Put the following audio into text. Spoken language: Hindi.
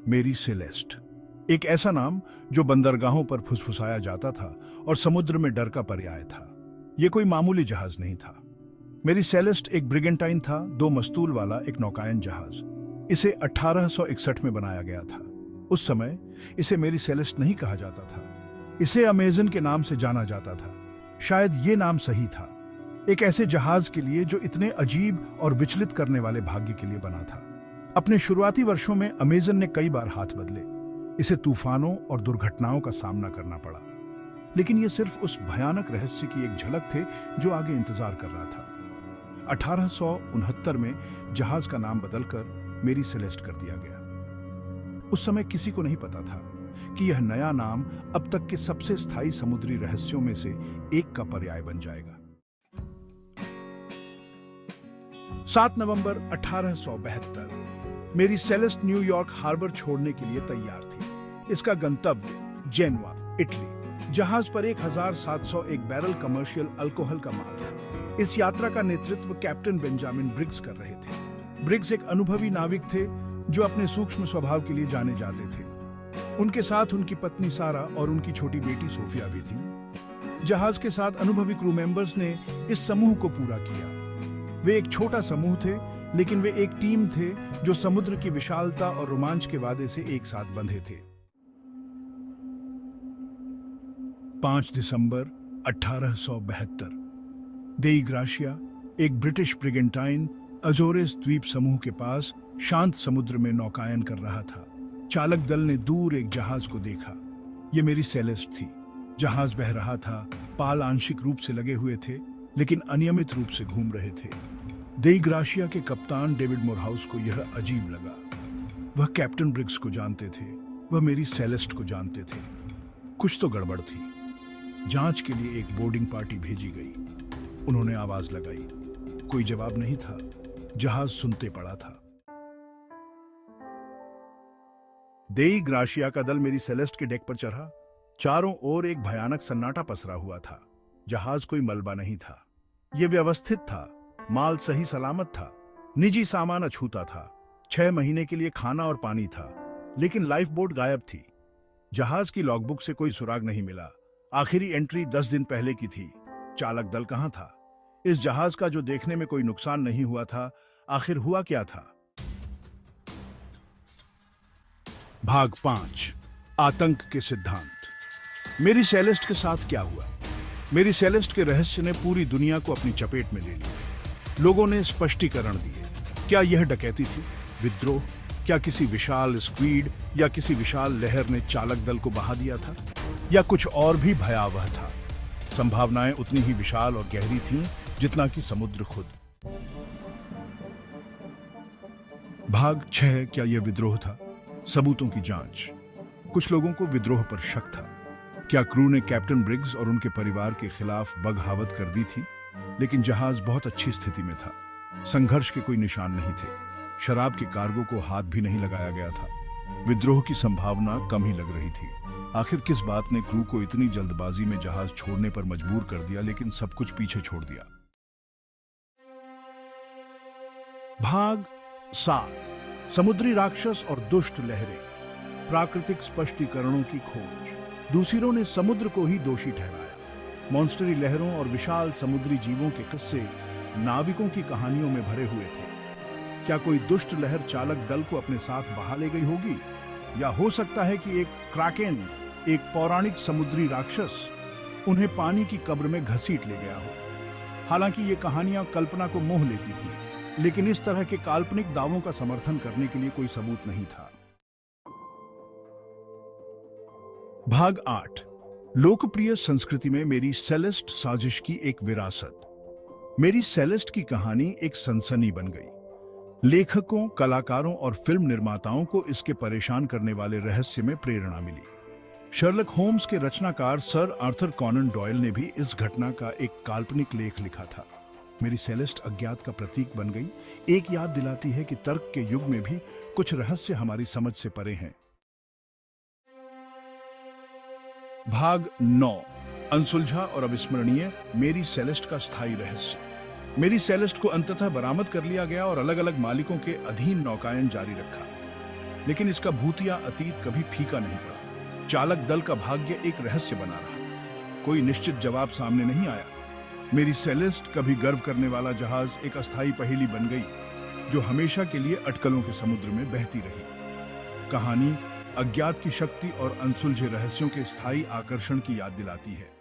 मेरी सेलेस्ट, एक ऐसा नाम जो बंदरगाहों पर फुसफुसाया जाता था और समुद्र में डर का पर्याय था। यह कोई मामूली जहाज नहीं था। मेरी सेलेस्ट एक ब्रिगेंटाइन था, 2 मस्तूल वाला एक नौकायन जहाज। इसे 1861 में बनाया गया था। उस समय इसे मेरी सेलेस्ट नहीं कहा जाता था, इसे अमेजन के नाम से जाना जाता था। शायद ये नाम सही था, एक ऐसे जहाज के लिए जो इतने अजीब और विचलित करने वाले भाग्य के लिए बना था। अपने शुरुआती वर्षों में अमेजन ने कई बार हाथ बदले। इसे तूफानों और दुर्घटनाओं का सामना करना पड़ा, लेकिन यह सिर्फ उस भयानक रहस्य की एक झलक थे जो आगे इंतजार कर रहा था। 1869 में जहाज का नाम बदलकर मेरी सेलेस्ट कर दिया गया। उस समय किसी को नहीं पता था कि यह नया नाम अब तक के सबसे स्थायी समुद्री रहस्यों में से एक का पर्याय बन जाएगा। 7 नवंबर 1872 मेरी सेलेस्ट न्यूयॉर्क हार्बर छोड़ने के लिए तैयार थी। इसका गंतव्य जेनुआ, इटली। जहाज पर 1701 बैरल कमर्शियल अल्कोहल का माल था। इस यात्रा का नेतृत्व कैप्टन बेंजामिन ब्रिग्स कर रहे थे। ब्रिग्स एक अनुभवी नाविक थे जो अपने सूक्ष्म स्वभाव के लिए जाने जाते थे। उनके साथ उनकी पत्नी सारा और उनकी छोटी बेटी सोफिया भी थी। जहाज के साथ अनुभवी क्रू मेंबर्स ने इस समूह को पूरा किया। वे एक छोटा समूह थे, लेकिन वे एक टीम थे जो समुद्र की विशालता और रोमांच के वादे से एक साथ बंधे थे। 5 दिसंबर 1872 देई ग्राशिया, एक ब्रिटिश ब्रिगेंटाइन, अजोरेस द्वीप समूह के पास शांत समुद्र में नौकायन कर रहा था। चालक दल ने दूर एक जहाज को देखा। यह मेरी सेलेस्ट थी। जहाज बह रहा था, पाल आंशिक रूप से लगे हुए थे, लेकिन अनियमित रूप से घूम रहे थे। देई ग्राशिया के कप्तान डेविड मोरहाउस को यह अजीब लगा। वह कैप्टन ब्रिग्स को जानते थे, वह मेरी सेलेस्ट को जानते थे। कुछ तो गड़बड़ थी। जांच के लिए एक बोर्डिंग पार्टी भेजी गई। उन्होंने आवाज लगाई, कोई जवाब नहीं था। जहाज सुनते पड़ा था। देई ग्राशिया का दल मेरी सेलेस्ट के डेक पर चढ़ा। चारों ओर एक भयानक सन्नाटा पसरा हुआ था। जहाज कोई मलबा नहीं था। यह व्यवस्थित था, माल सही सलामत था, निजी सामान अछूता था। 6 महीने के लिए खाना और पानी था, लेकिन लाइफ बोट गायब थी। जहाज की लॉगबुक से कोई सुराग नहीं मिला। आखिरी एंट्री 10 दिन पहले की थी। चालक दल कहां था? इस जहाज का जो देखने में कोई नुकसान नहीं हुआ था, आखिर हुआ क्या था? भाग 5, आतंक के सिद्धांत। मेरी सेलेस्ट के साथ क्या हुआ? मेरी सेलेस्ट के रहस्य ने पूरी दुनिया को अपनी चपेट में ले लिया। लोगों ने स्पष्टीकरण दिए। क्या यह डकैती थी, विद्रोह? क्या किसी विशाल स्क्वीड या किसी विशाल लहर ने चालक दल को बहा दिया था, या कुछ और भी भयावह था? संभावनाएं उतनी ही विशाल और गहरी थीं जितना कि समुद्र खुद। भाग 6, क्या यह विद्रोह था? सबूतों की जांच। कुछ लोगों को विद्रोह पर शक था। क्या क्रू ने कैप्टन ब्रिग्स और उनके परिवार के खिलाफ बगावत कर दी थी? लेकिन जहाज बहुत अच्छी स्थिति में था। संघर्ष के कोई निशान नहीं थे। शराब के कार्गो को हाथ भी नहीं लगाया गया था। विद्रोह की संभावना कम ही लग रही थी। आखिर किस बात ने क्रू को इतनी जल्दबाजी में जहाज छोड़ने पर मजबूर कर दिया, लेकिन सब कुछ पीछे छोड़ दिया? भाग 7, समुद्री राक्षस और दुष्ट लहरें। प्राकृतिक स्पष्टीकरणों की खोज। दूसरों ने समुद्र को ही दोषी ठहराया। मॉन्स्टरी लहरों और विशाल समुद्री जीवों के किस्से नाविकों की कहानियों में भरे हुए थे। क्या कोई दुष्ट लहर चालक दल को अपने साथ बहा ले गई होगी? या हो सकता है कि एक क्राकेन, एक पौराणिक समुद्री राक्षस, उन्हें पानी की कब्र में घसीट ले गया हो। हालांकि ये कहानियां कल्पना को मोह लेती थी, लेकिन इस तरह के काल्पनिक दावों का समर्थन करने के लिए कोई सबूत नहीं था। भाग 8, लोकप्रिय संस्कृति में मेरी सेलेस्ट साजिश की एक विरासत। मेरी सेलेस्ट की कहानी एक सनसनी बन गई। लेखकों, कलाकारों और फिल्म निर्माताओं को इसके परेशान करने वाले रहस्य में प्रेरणा मिली। शर्लक होम्स के रचनाकार सर आर्थर कॉनन डॉयल ने भी इस घटना का एक काल्पनिक लेख लिखा था। मेरी सेलेस्ट अज्ञात का प्रतीक बन गई। एक याद दिलाती है कि तर्क के युग में भी कुछ रहस्य हमारी समझ से परे हैं। भाग 9, अनसुलझा और अविस्मरणीय मेरी सेलेस्ट का स्थायी रहस्य। मेरी सेलेस्ट को अंततः बरामद कर लिया गया और अलग अलग मालिकों के अधीन नौकायन जारी रखा। लेकिन इसका भूतिया अतीत कभी फीका नहीं पड़ा। चालक दल का भाग्य एक रहस्य बना रहा। कोई निश्चित जवाब सामने नहीं आया। मेरी सेलेस्ट, कभी गर्व करने वाला जहाज, एक अस्थायी पहेली बन गई जो हमेशा के लिए अटकलों के समुद्र में बहती रही। कहानी अज्ञात की शक्ति और अनसुलझे रहस्यों के स्थायी आकर्षण की याद दिलाती है।